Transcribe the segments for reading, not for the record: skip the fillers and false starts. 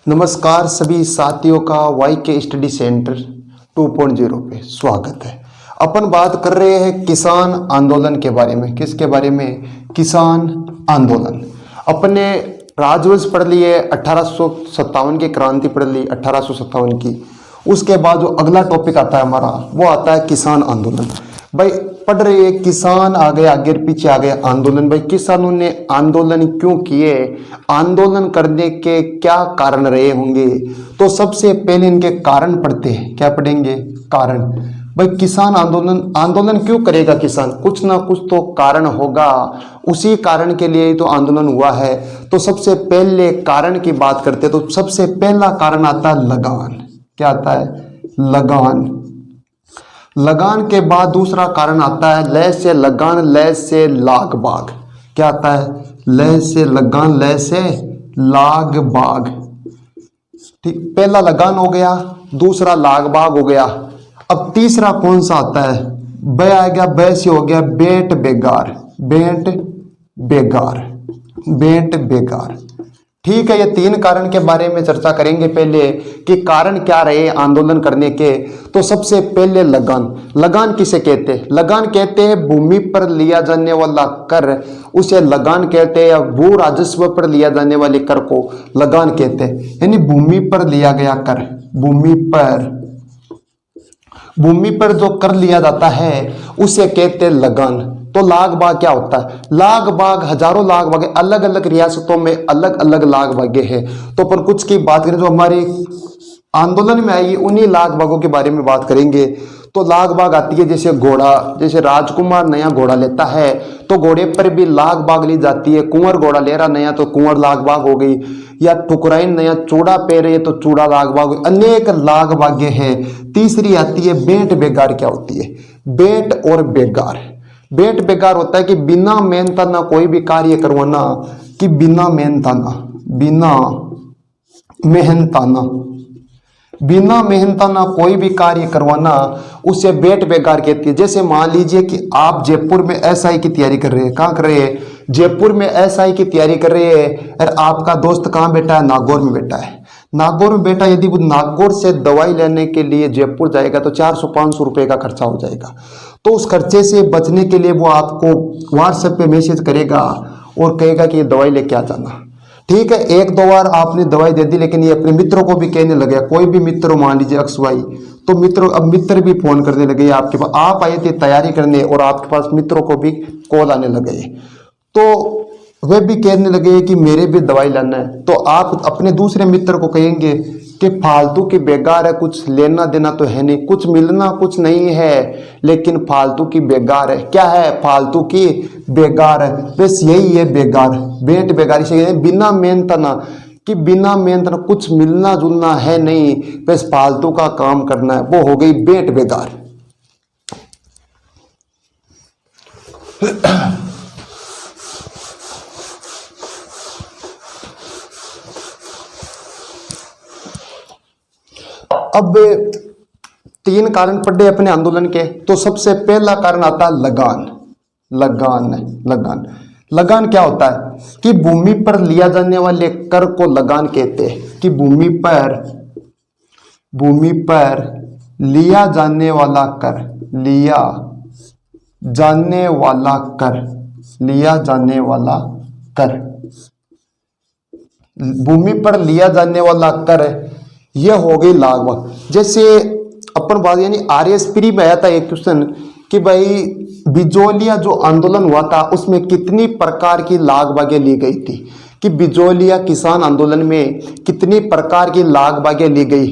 नमस्कार सभी साथियों का वाई के स्टडी सेंटर 2.0 पे स्वागत है। अपन बात कर रहे हैं किसान आंदोलन के बारे में। किसके बारे में? किसान आंदोलन। अपने राजवंश पढ़ लिए, 1857 की क्रांति पढ़ ली, 1857 की। उसके बाद जो अगला टॉपिक आता है हमारा, वो आता है किसान आंदोलन। भाई पढ़ रहे हैं किसान आ गए, आगे पीछे आ गए आंदोलन। भाई किसानों ने आंदोलन क्यों किए, आंदोलन करने के क्या कारण रहे होंगे, तो सबसे पहले इनके कारण पढ़ते हैं। क्या पढ़ेंगे? कारण। भाई किसान आंदोलन क्यों करेगा किसान? कुछ ना कुछ तो कारण होगा, उसी कारण के लिए तो आंदोलन हुआ है। तो सबसे पहले कारण की बात करते हैं, तो सबसे पहला कारण आता है लगान। क्या आता है? लगान। लगान के बाद दूसरा कारण आता है लय से लगान, लय से लाग बाग। क्या आता है? लय से लगान, लय से लाग बाग। ठीक, पहला लगान हो गया, दूसरा लाग बाग हो गया। अब तीसरा कौन सा आता है? ब आ गया, ब से हो गया बेट बेगार। बेट बेगार, बेट बेगार। ठीक है, ये तीन कारण के बारे में चर्चा करेंगे पहले कि कारण क्या रहे आंदोलन करने के। तो सबसे पहले लगान। लगान किसे कहते हैं? लगान कहते हैं भूमि पर लिया जाने वाला कर, उसे लगान कहते हैं। भू राजस्व पर लिया जाने वाले कर को लगान कहते हैं, यानी भूमि पर लिया गया कर। भूमि पर जो कर लिया जाता है उसे कहते हैं लगान। तो लाग बाग क्या होता है? लाग बाग, हजारों लाग बागे, अलग अलग रियासतों में अलग अलग लाग बागे हैं। तो पर कुछ की बात करें जो हमारे आंदोलन में आई, उन्हीं लाग बागों के बारे में बात करेंगे। तो लाग बाग आती है जैसे घोड़ा, जैसे राजकुमार नया घोड़ा लेता है तो घोड़े पर भी लाग बाग ली जाती है। कुंवर घोड़ा ले रहा नया तो कुंवर लाग बाग हो गई, या ठुकराइन नया चूड़ा पहन रही है तो चूड़ा लाग बाग। अनेक लाग बागे हैं। तीसरी आती है बेट बेगार। क्या होती है? बेट और बेगार। बेट बेगार होता है कि बिना मेहनता ना कोई भी कार्य करवाना, कि बिना मेहनताना, बिना मेहनताना कोई भी कार्य करवाना, उसे बेट बेगार कहती है। जैसे मान लीजिए कि आप जयपुर में एसआई की तैयारी कर रहे हैं। कहाँ कर रहे हैं? जयपुर में एसआई की तैयारी कर रहे हैं। और आपका दोस्त कहाँ बैठा है? नागौर में बैठा है। नागौर में बैठा, यदि वो नागौर से दवाई लेने के लिए जयपुर जाएगा तो 400-500 रुपए का खर्चा हो जाएगा। तो उस खर्चे से बचने के लिए वो आपको व्हाट्सएप पे मैसेज करेगा और कहेगा कि ये दवाई लेके आ जाना। ठीक है, एक दो बार आपने दवाई दे दी, लेकिन ये अपने मित्रों को भी कहने लगे। कोई भी मित्र मान लीजिए XY, तो मित्रों, अब मित्र भी फोन करने लगे आपके पास। आप आए थे तैयारी करने और आपके पास मित्रों को भी कॉल आने लगे, तो वे भी कहने लगे कि मेरे भी दवाई लाना है। तो आप अपने दूसरे मित्र को कहेंगे कि फालतू की बेगार है, कुछ लेना देना तो है नहीं, कुछ मिलना कुछ नहीं है, लेकिन फालतू की बेगार है। क्या है? फालतू की बेगार है। बस यही है बेगार, बेट बेगारी से बिना मेहनतना, कि बिना मेहनतना कुछ मिलना जुलना है नहीं, बस फालतू का काम करना है, वो हो गई बेट बेगार। अब तीन कारण पढ़े अपने आंदोलन के। तो सबसे पहला कारण आता है लगान। लगान क्या होता है? कि भूमि पर लिया जाने वाले कर को लगान कहते हैं। कि भूमि पर लिया जाने वाला कर, भूमि पर लिया जाने वाला कर, यह हो गई लाग बाग। जैसे अपन बात, यानी RS प्री में आया था एक क्वेश्चन कि भाई बिजोलिया जो आंदोलन हुआ था उसमें कितनी प्रकार की लाग बागें ली गई थी, कि बिजोलिया किसान आंदोलन में कितनी प्रकार की लाग बागें ली गई।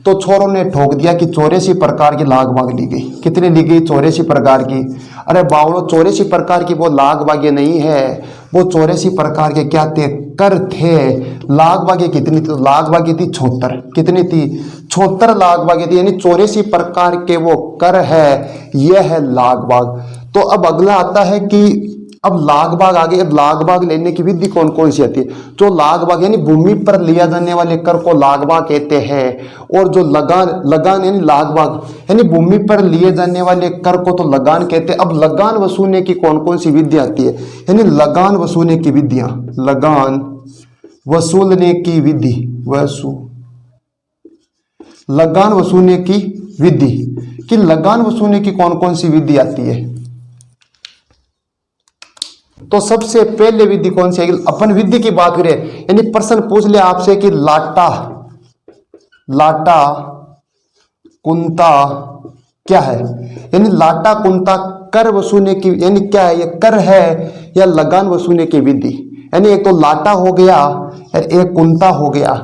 तो छोरों ने ठोक दिया कि 84 प्रकार की लाग बाग ली गई। कितनी ली गई? 84 प्रकार की। अरे बावड़ो, 84 प्रकार की वो लाग बागें नहीं है, वो 84 प्रकार के क्या थे? कर थे। लाग बागें कितनी थी? लाग बागें थी 76। कितनी थी? 76 लाग बागें थी, यानी 84 प्रकार के वो कर है, यह है लाग बाग। तो अब अगला आता है कि अब लाग बाग आगे। अब लाग बाग लेने की विधि कौन कौन सी आती है? जो लाग बाग यानी भूमि पर लिया जाने वाले कर को लाग बाग कहते हैं, और जो लगान यानी लाग बाग यानी भूमि पर लिए जाने वाले कर को तो लगान कहते हैं। अब लगान वसूलने की कौन कौन सी विधि आती है, यानी लगान वसूलने की विधियां, लगान वसूलने की विधि लगान वसूलने की विधि, कि लगान वसूलने की कौन कौन सी विधि आती है। तो सबसे पहले विधि कौन सी है, अपन विधि की बात करें, यानी प्रश्न पूछ ले आपसे कि लाटा कुंता क्या है, यानी लाटा कुंता कर वसूलने की, यानी क्या है, ये कर है या लगान वसूलने की विधि। यानी एक तो लाटा हो गया और एक कुंता हो गया,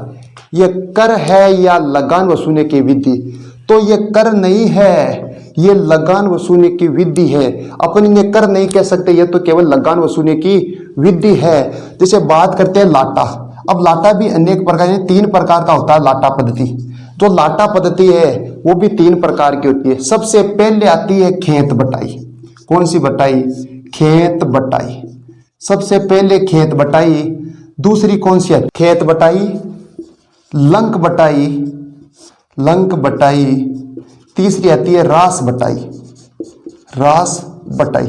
ये कर है या लगान वसूलने की विधि। तो ये कर नहीं है, ये लगान वसूलने की विधि है। अपन इन्हें कर नहीं कह सकते, ये तो केवल लगान वसूलने की विधि है। जैसे बात करते हैं लाटा, अब लाटा भी अनेक प्रकार, 3 प्रकार का होता है लाटा पद्धति। जो लाटा पद्धति है वो भी 3 प्रकार की होती है। सबसे पहले आती है खेत बटाई। कौन सी बटाई, खेत बटाई, सबसे पहले खेत बटाई। दूसरी कौन सी है, खेत बटाई, लंक बटाई, लंक बटाई। तीसरी आती है रास बटाई, रास बटाई।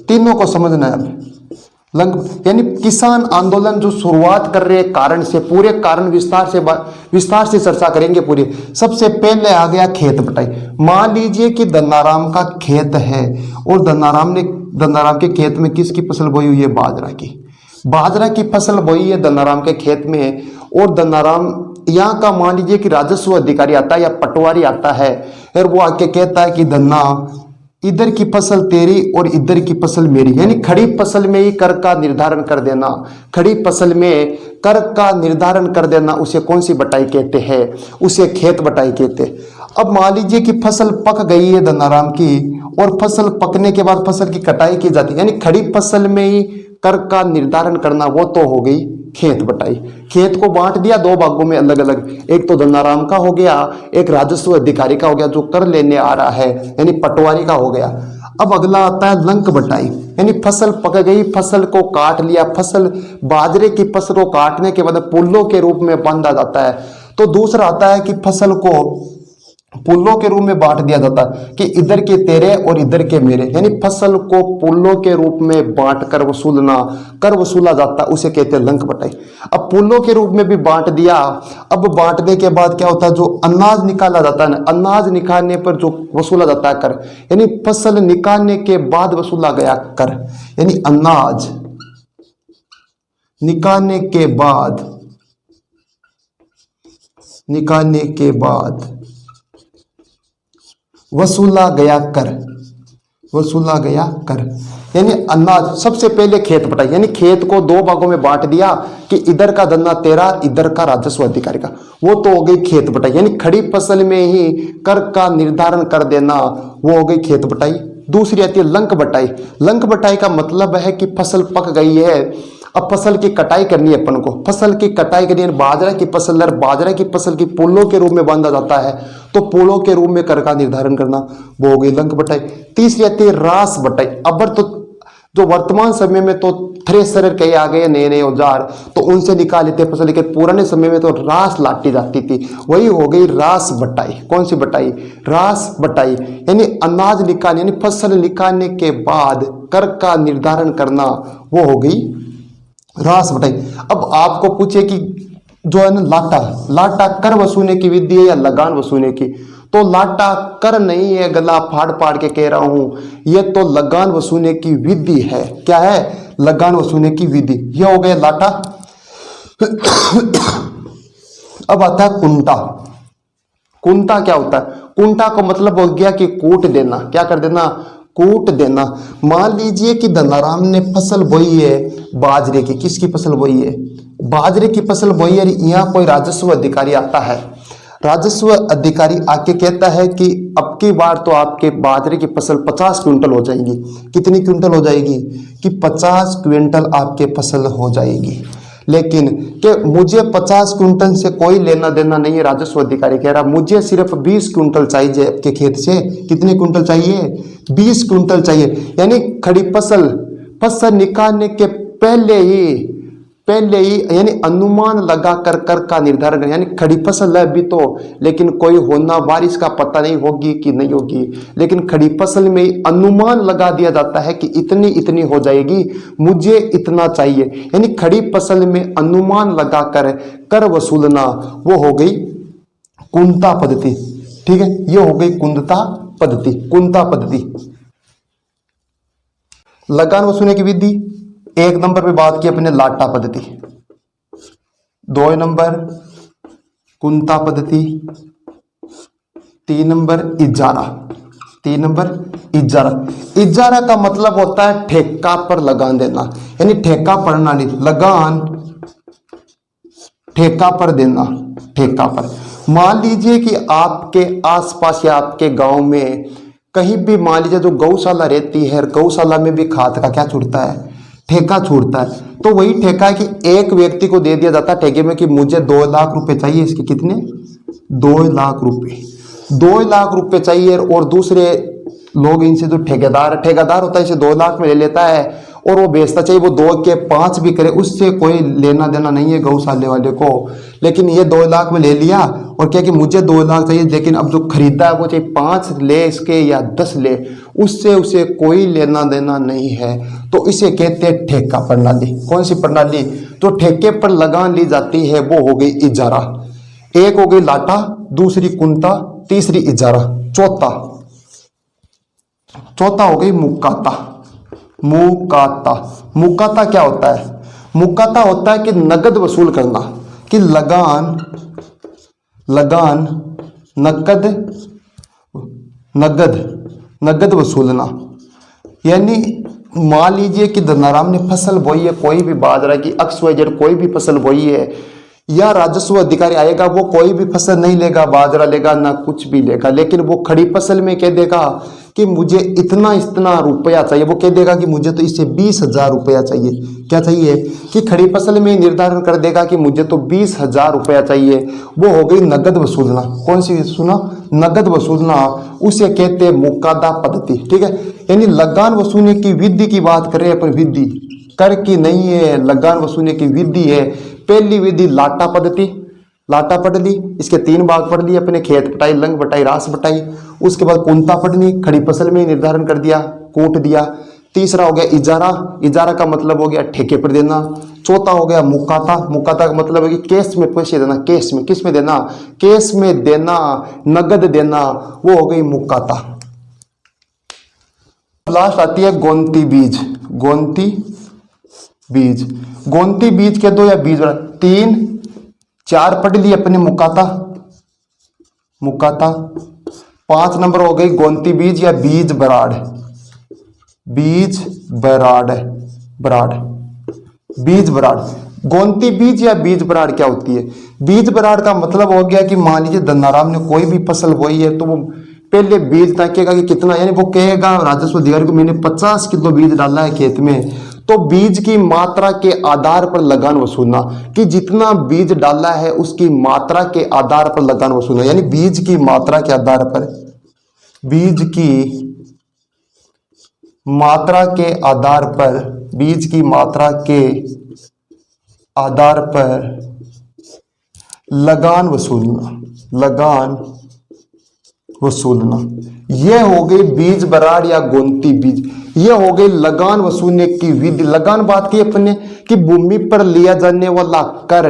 तीनों को समझना है अब। लंक यानी किसान आंदोलन जो शुरुआत कर रहे हैं कारण से, पूरे कारण विस्तार से चर्चा करेंगे पूरी। सबसे पहले आ गया खेत बटाई। मान लीजिए कि दन्नाराम का खेत है और दन्नाराम के खेत में किसकी फसल बोई हुई है, बाजरा की फसल बोई है दन्नाराम के खेत में। और दन्नाराम यहाँ का मान लीजिए कि राजस्व अधिकारी आता है या पटवारी आता है और वो आके कहता है कि दन्ना इधर की फसल तेरी और इधर की फसल मेरी, यानी खड़ी फसल में ही कर का निर्धारण कर देना, खड़ी फसल में कर का निर्धारण कर देना, उसे कौन सी बटाई कहते हैं, उसे खेत बटाई कहते हैं। अब मान लीजिए कि फसल पक गई है दन्नाराम की और फसल पकने के बाद फसल की कटाई की जाती है, यानी खड़ी फसल में ही कर का निर्धारण करना, वो तो हो गई खेत बटाई। खेत को बांट दिया 2 भागों में अलग अलग, एक तो दन्नाराम का हो गया, एक राजस्व अधिकारी का हो गया जो कर लेने आ रहा है, यानी पटवारी का हो गया। अब अगला आता है लंक बटाई, यानी फसल पक गई, फसल को काट लिया, फसल बाजरे की फसल को काटने के बाद पुल्लों के रूप में बांधा जाता है। तो दूसरा आता है कि फसल को पुल्लों के रूप में बांट दिया जाता है कि इधर के तेरे और इधर के मेरे, यानी फसल को पुल्लों के रूप में बांट कर वसूलना, कर वसूला जाता है, उसे कहते हैं लंक बटाई। अब पुल्लों के रूप में भी बांट दिया। अब बांटने के बाद क्या होता है, जो अनाज निकाला जाता है ना, अनाज निकालने पर जो वसूला जाता है कर, यानी फसल निकालने के बाद वसूला गया कर, यानी अनाज निकालने के बाद वसूला गया कर, यानी अनाज। सबसे पहले खेत बटाई, यानी खेत को 2 भागों में बांट दिया कि इधर का दन्ना तेरा, इधर का राजस्व अधिकारी का, वो तो हो गई खेत बटाई, यानी खड़ी फसल में ही कर का निर्धारण कर देना, वो हो गई खेत बटाई। दूसरी आती है लंक बटाई। लंक बटाई का मतलब है कि फसल पक गई है, अब फसल की कटाई करनी है अपन को, फसल की कटाई करनी है, बाजरा की फसल, बाजरा की फसल की पुल्लों के रूप में बांधा जाता है, तो पुल्लों के रूप में कर का निर्धारण करना, वो हो गई लंक बटाई। तीसरी आती है रास बटाई। अब तो जो वर्तमान समय में तो थ्रेसर कई आ गए, नए औजार, तो उनसे निकाल लेते फसल, लेकिन पुराने समय में तो रास लाटी जाती थी, वही हो गई रास बटाई। कौन सी बटाई, रास बटाई, यानी अनाज निकालने, यानी फसल निकालने के बाद कर का निर्धारण करना, वो हो गई रास बटाई। अब आपको पूछे कि जो है ना लाटा कर वसूलने की विधि है या लगान वसूलने की, तो लाटा कर नहीं है, गला फाड़ के कह रहा हूं, ये तो लगान वसूलने की विधि है। क्या है, लगान वसूलने की विधि, ये हो गया लाटा। अब आता है कुंटा। कुंटा क्या होता है, कुंटा का मतलब हो गया कि कूट देना, क्या कर देना, कूट देना। मान लीजिए कि दन्नाराम ने फसल बोई है बाजरे की, किसकी फसल बोई है, बाजरे की फसल बोई है। यहाँ कोई राजस्व अधिकारी आता है, राजस्व अधिकारी आके कहता है कि अब की बार तो आपके बाजरे की फसल 50 क्विंटल हो जाएगी। कितनी क्विंटल हो जाएगी, कि 50 क्विंटल आपके फसल हो जाएगी, लेकिन कि मुझे 50 क्विंटल से कोई लेना देना नहीं है। राजस्व अधिकारी कह रहा मुझे सिर्फ 20 क्विंटल चाहिए आपके खेत से। कितने क्विंटल चाहिए, 20 क्विंटल चाहिए, यानी खड़ी फसल निकालने के पहले ही पहले ही यानी अनुमान लगा कर का निर्धारण करें, यानी खड़ी फसल है अभी तो, लेकिन कोई होना बारिश का पता नहीं होगी कि नहीं होगी, लेकिन खड़ी फसल में अनुमान लगा दिया जाता है कि इतनी इतनी हो जाएगी, मुझे इतना चाहिए। यानी खड़ी फसल में अनुमान लगा कर वसूलना, वो हो गई कुंता पद्धति। ठीक है, ये हो गई कुंतता पद्धति, कुंता पद्धति। लगान वसूलने की विधि, एक नंबर पे बात की अपने लाटा पद्धति, 2 नंबर कुंता पद्धति, 3 नंबर इजारा, 3 नंबर इजारा। इजारा का मतलब होता है ठेका पर लगान देना, यानी ठेका प्रणाली, लगान ठेका पर देना, ठेका पर। मान लीजिए कि आपके आसपास या आपके गांव में कहीं भी मान लीजिए जो गौशाला रहती है, गौशाला में भी खाद का क्या छूटता है, ठेका छूटता है। तो वही ठेका है कि एक व्यक्ति को दे दिया जाता है ठेके में कि मुझे 2 लाख रुपए चाहिए, इसके कितने, 2 लाख रुपए, 2 लाख रुपए चाहिए। और दूसरे लोग इनसे जो ठेकेदार होता है इसे 2 लाख में ले लेता है और वो बेचता, चाहिए वो 2 के 5 भी करे, उससे कोई लेना देना नहीं है गौशाले वाले को। लेकिन ये 2 लाख में ले लिया और क्या कि मुझे 2 लाख चाहिए, लेकिन अब जो खरीदा है वो चाहे 5 ले इसके या 10 ले, उससे उसे कोई लेना देना नहीं है। तो इसे कहते हैं ठेका प्रणाली। कौन सी प्रणाली, तो ठेके पर लगान ली जाती है, वो हो गई इजारा। एक हो गई लाटा, दूसरी कुंता, तीसरी इजारा, चौथा हो गई मुकाता। मुकाता क्या होता है, मुकाता होता है कि नगद वसूल करना, कि लगान नगद वसूलना। यानी मान लीजिए कि धनाराम ने फसल बोई है, कोई भी बाजरा की XYZ कोई भी फसल बोई है, या राजस्व अधिकारी आएगा वो कोई भी फसल नहीं लेगा, बाजरा लेगा ना कुछ भी लेगा, लेकिन वो खड़ी फसल में कह देगा कि मुझे इतना रुपया चाहिए, वो कह देगा कि मुझे तो इससे 20,000 रुपया चाहिए। क्या चाहिए, कि खड़ी फसल में निर्धारण कर देगा कि मुझे तो 20,000 रुपया चाहिए, वो हो गई नगद वसूलना। कौन सी सुना, नगद वसूलना, उसे कहते हैं मुकादा पद्धति। ठीक है, यानी लगान वसूलने की विधि की बात करें अपन, विधि कर की नहीं है, लगान वसूलने की विधि है। पहली विधि लाटा पढ़ ली, इसके 3 भाग पढ़ लिए अपने, खेत बटाई, लंग बटाई, रास बटाई। उसके बाद कुंता पढ़नी, खड़ी फसल में निर्धारण कर दिया, कूट दिया। तीसरा हो गया इजारा का मतलब हो गया ठेके पर देना। चौथा हो गया मुकाता का मतलब है कि केस में पैसे देना, केस में, किस में देना, केस में देना, नगद देना, वो हो गई मुकाता। लास्ट आती है गोंती बीज के 2 या बीज 3 4 पढ़ लिए अपने मुकाता। 5 नंबर हो गई गोंती बीज या बीज बराड़। गोंती बीज या बीज बराड़ क्या होती है, बीज बराड़ का मतलब हो गया कि मान लीजिए धनाराम ने कोई भी फसल बोई है, तो वो पहले बीज ताकेगा कि कितना, यानी वो कहेगा राजस्व अधिकारी को मैंने 50 किलो बीज डाला है खेत में, तो बीज की मात्रा के आधार पर लगान वसूलना, कि जितना बीज डाला है उसकी मात्रा के आधार पर लगान वसूलना। यानी बीज की मात्रा के आधार पर, बीज की मात्रा के आधार पर लगान वसूलना। यह हो गई बीज बराड़ या गोंती बीज, यह हो गई लगान वसूलने की विधि। लगान बात की अपने कि भूमि पर लिया जाने वाला कर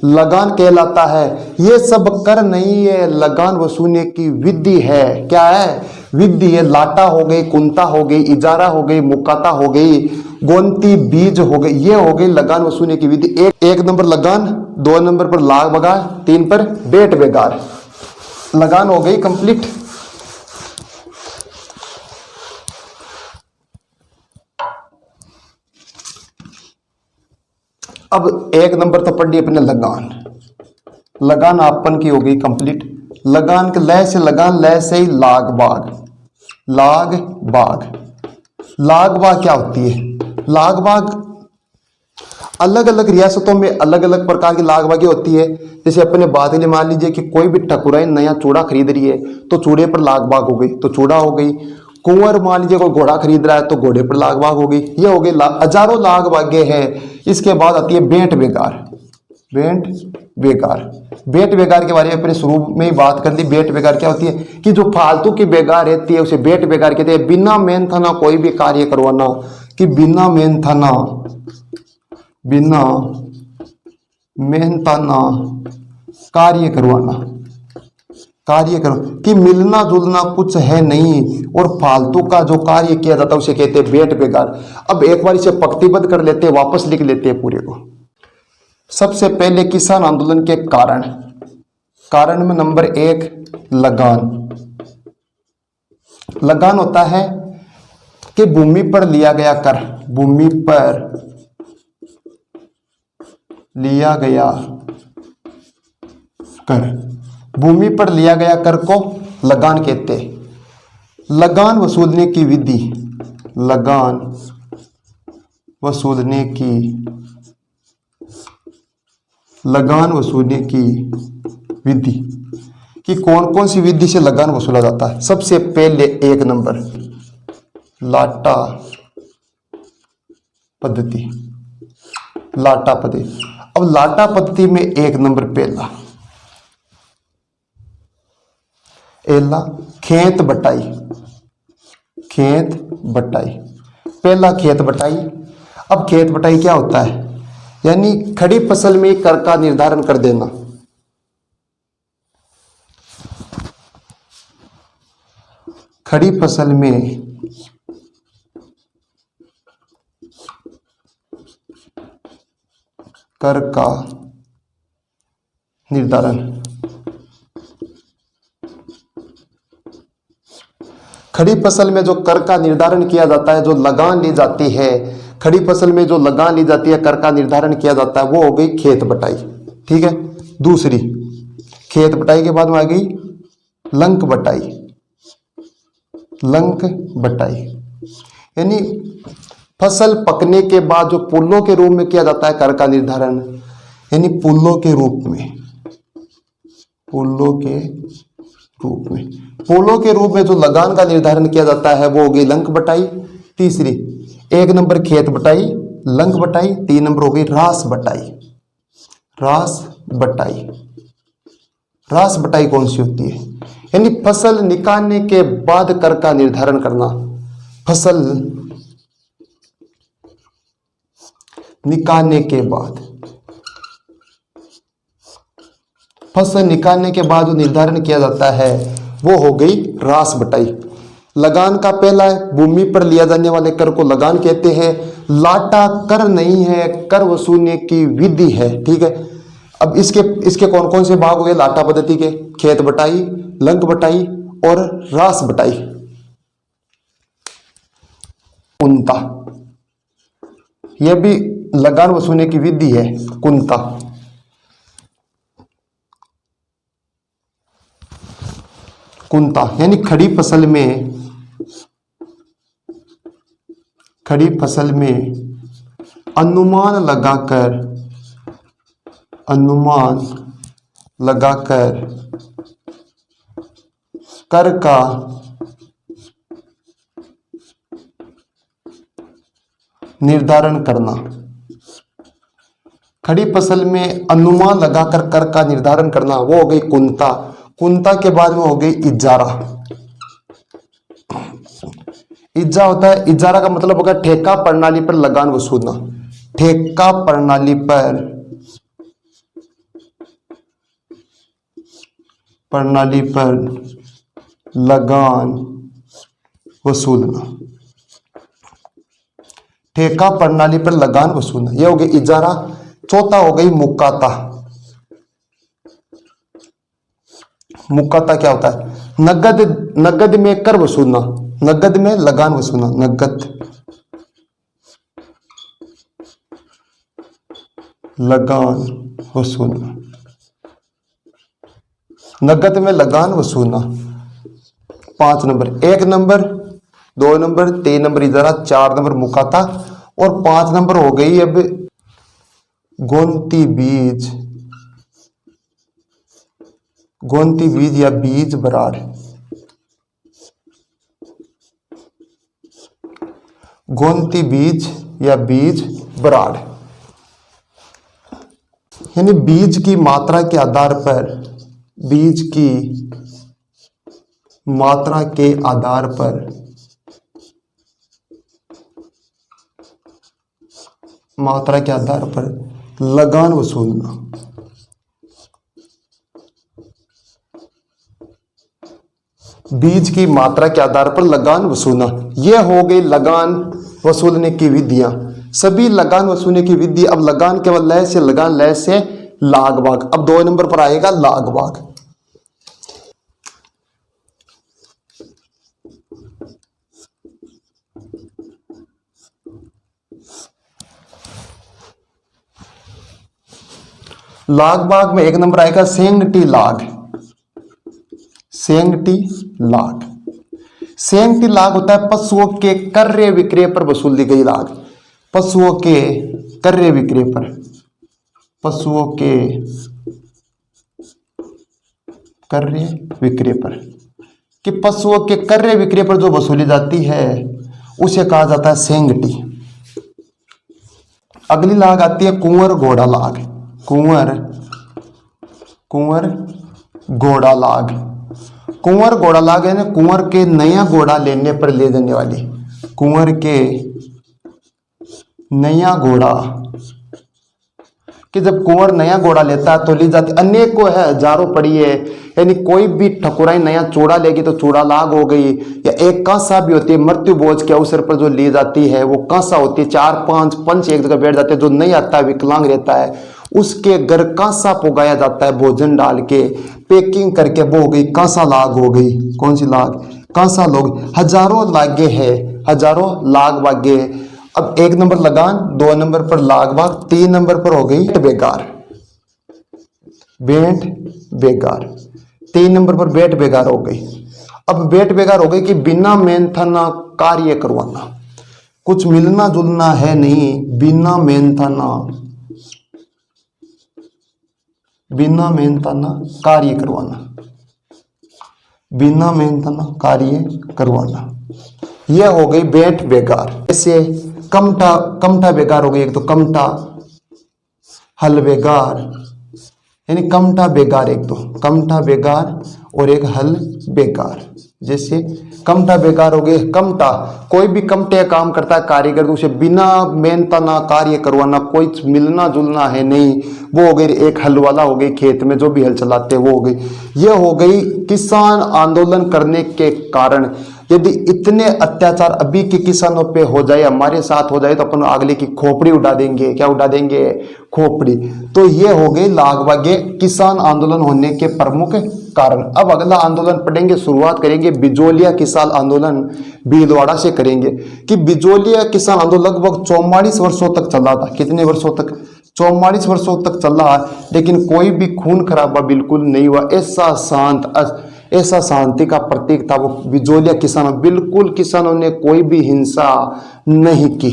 लगान कहलाता है। यह सब कर नहीं है, लगान वसूलने की विधि है। क्या है, विधि है। लाटा हो गई, कुंता हो गई, इजारा हो गई, मुकाता हो गई, गोंती बीज हो गई, ये हो गई लगान वसूलने की विधि। एक नंबर लगान, 2 नंबर पर लाग बगार, 3 पर बेट बेगार। लगान हो गई कंप्लीट। अब 1 नंबर तो पढ़ ली अपने लगान आपन की हो गई कंप्लीट। लगान के लय से लगान, लय से ही लाग बाग क्या होती है। लाग बाग अलग अलग रियासतों में अलग अलग प्रकार की लाग बागी होती है। जैसे अपने बात ही मान लीजिए कि कोई भी ठकुराइन नया चूड़ा खरीद रही है तो चूड़े पर लाग बाग हो गई, तो चूड़ा हो गई। कुंवर मान लीजिए कोई घोड़ा खरीद रहा है तो घोड़े पर लाग बाग होगी, ये हो गई हजारों लाग बागे है। इसके बाद आती है बेंट बेगार। बेंट बेगार, बेंट बेगार के बारे में अपने शुरू में ही बात कर ली। बेंट बेगार क्या होती है कि जो फालतू की बेगार रहती है उसे बेंट बेगार कहते हैं। बिना मेहनताना कोई भी कार्य करवाना, कि बिना मेहनताना कार्य करवाना, कार्य करो कि मिलना जुलना कुछ है नहीं और फालतू का जो कार्य किया जाता है उसे कहते हैं बेंट बेगार। अब एक बार इसे पंक्तिबद्ध कर लेते हैं, वापस लिख लेते हैं पूरे को। सबसे पहले किसान आंदोलन के कारण, कारण में नंबर 1 लगान। लगान होता है कि भूमि पर लिया गया कर, भूमि पर लिया गया कर, भूमि पर लिया गया कर को लगान कहते हैं। लगान वसूलने की विधि, लगान वसूलने की, लगान वसूलने की विधि कि कौन कौन सी विधि से लगान वसूला जाता है। सबसे पहले 1 नंबर लाटा पद्धति, लाटा पद्धति। अब लाटा पद्धति में 1 नंबर पहला खेत बटाई, खेत बटाई, पहला खेत बटाई। अब खेत बटाई क्या होता है, यानी खड़ी फसल में कर का निर्धारण कर देना। खड़ी फसल में कर का निर्धारण, खड़ी फसल में जो कर का निर्धारण किया जाता है, जो लगान ली जाती है, खड़ी फसल में जो लगान ली जाती है, कर का निर्धारण किया जाता है, वो हो गई खेत बटाई। ठीक है। दूसरी, खेत बटाई के बाद में आ गई लंक बटाई, लंक बटाई, यानी फसल पकने के बाद जो पुल्लों के रूप में किया जाता है कर का निर्धारण, यानी पुल्लों के रूप में, पुल्लों के रूप में, पुल्लों के रूप में जो लगान का निर्धारण किया जाता है वो हो गई लंक बटाई। तीसरी, 1 नंबर खेत बटाई, लंक बटाई। 3 नंबर हो गई रास बटाई, रास बटाई। रास बटाई कौन सी होती है, यानी फसल निकालने के बाद कर का निर्धारण करना। फसल निकालने के बाद, फसल निकालने के बाद जो निर्धारण किया जाता है वो हो गई रास बटाई। लगान का पहला है, भूमि पर लिया जाने वाले कर को लगान कहते हैं। लाटा कर नहीं है, कर वसूलने की विधि है। ठीक है। अब इसके कौन कौन से भाग हो गए लाटा पद्धति के, खेत बटाई, लंक बटाई और रास बटाई। कुंता, यह भी लगान वसूलने की विधि है, कुंता। कुंता यानी खड़ी फसल में, खड़ी फसल में अनुमान लगाकर, अनुमान लगाकर कर का निर्धारण करना। खड़ी फसल में अनुमान लगाकर कर का निर्धारण करना, वो हो गई कुंता। कुंता के बाद में हो गई इजारा। इज्जा होता है, इजारा का मतलब होगा ठेका प्रणाली पर लगान वसूलना। ठेका प्रणाली पर, प्रणाली पर लगान वसूलना। ठेका प्रणाली पर लगान वसूलना, यह हो गई इजारा। चौथा हो गई मुक्काता। मुक्काता क्या होता है, नगद, नगद में कर वसूलना, नगद में लगान वसूलना, नगद लगान वसूलना, नगद में लगान वसूलना। 5 नंबर, 1 नंबर, 2 नंबर, 3 नंबर इजारा, 4 नंबर मुक्काता और 5 नंबर हो गई अब गोंती बीज, गोंती बीज या बीज बराड़। गोंती बीज या बीज बराड़, यानी बीज की मात्रा के आधार पर, बीज की मात्रा के आधार पर लगान वसूलना। बीज की मात्रा के आधार पर लगान वसूलना, यह हो गई लगान वसूलने की विधियां। सभी लगान वसूलने की विधि। अब लगान केवल लय से, लगान लय से लाग भाग। अब 2 नंबर पर आएगा लाग भाग। लाग भाग में 1 नंबर आएगा सेंगटी लाग। सेंगटी लाग, सेंगटी लाग होता है पशुओं के क्रय विक्रय पर वसूल दी गई लाग। पशुओं के क्रय विक्रय पर, पशुओं के क्रय विक्रय पर, कि पशुओं के क्रय विक्रय पर जो वसूली जाती है उसे कहा जाता है सेंगटी। अगली लाग आती है कुंवर घोड़ा लाग। कुंवर घोड़ा लाग, कुंवर घोड़ा लाग है ना, कुंवर के नया घोड़ा लेने पर ले जाने वाली, कुंवर के नया घोड़ा, कि जब कुंवर नया घोड़ा लेता है तो ली जाती, अनेकों है, हजारों पड़ी है, यानी कोई भी ठकुराई नया चूड़ा लेगी तो चूड़ा लाग हो गई। या एक कांसा भी होती है, मृत्यु भोज के अवसर पर जो ली जाती है वो कांसा होती है, 4-5 पंच एक जगह बैठ जाते हैं। जो नहीं आता है, विकलांग रहता है, उसके घर कांसा पुगाया जाता है, भोजन डाल के पैकिंग करके, वो हो गई कांसा लाग हो गई। कौन सी लाग? कांसा लोग। हजारों लागे है, हजारों लाग बागे। अब 1 नंबर लगान, 2 नंबर पर लाग भाग, 3 नंबर पर हो गई बेगार, बेट बेगार। 3 नंबर पर बेट बेगार हो गई। अब बेट बेगार हो गई कि बिना मेहनताना कार्य करवाना, कुछ मिलना जुलना है नहीं, बिना मेहनताना कार्य करवाना, बिना मेहनताना कार्य करवाना, यह हो गई बेट बेगार। जैसे कमठा बेगार हो गई, एक तो कमठा, हल बेगार, यानी कमठा बेगार, एक तो कमठा बेगार और एक हल बेगार। जैसे कमठा बेकार हो गए, कमठा कोई भी कमठे काम करता है कारीगर, तो उसे बिना मेहनताना कार्य करवाना, कोई मिलना जुलना है नहीं, वो हो गई। एक हल वाला हो गई, खेत में जो भी हल चलाते वो हो गई। ये हो गई किसान आंदोलन करने के कारण। यदि इतने अत्याचार अभी के किसानों पे हो जाए, हमारे साथ हो जाए, तो अपन अगले की खोपड़ी उड़ा देंगे। क्या उड़ा देंगे? खोपड़ी। तो ये हो गई लागवागे किसान आंदोलन होने के प्रमुख कारण। अब अगला आंदोलन पढ़ेंगे, शुरुआत करेंगे बिजोलिया किसान आंदोलन भीलवाड़ा से करेंगे। कि बिजोलिया किसान आंदोलन लगभग 44 वर्षों तक चला था। कितने वर्षों तक? 44 वर्षों तक चला, लेकिन कोई भी खून खराबा बिल्कुल नहीं हुआ। ऐसा शांति का प्रतीक था वो बिजोलिया किसानों। बिल्कुल किसानों ने कोई भी हिंसा नहीं की।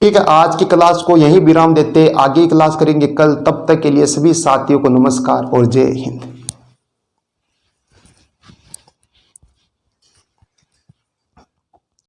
ठीक है, आज की क्लास को यहीं विराम देते, आगे की क्लास करेंगे कल। तब तक के लिए सभी साथियों को नमस्कार और जय हिंद।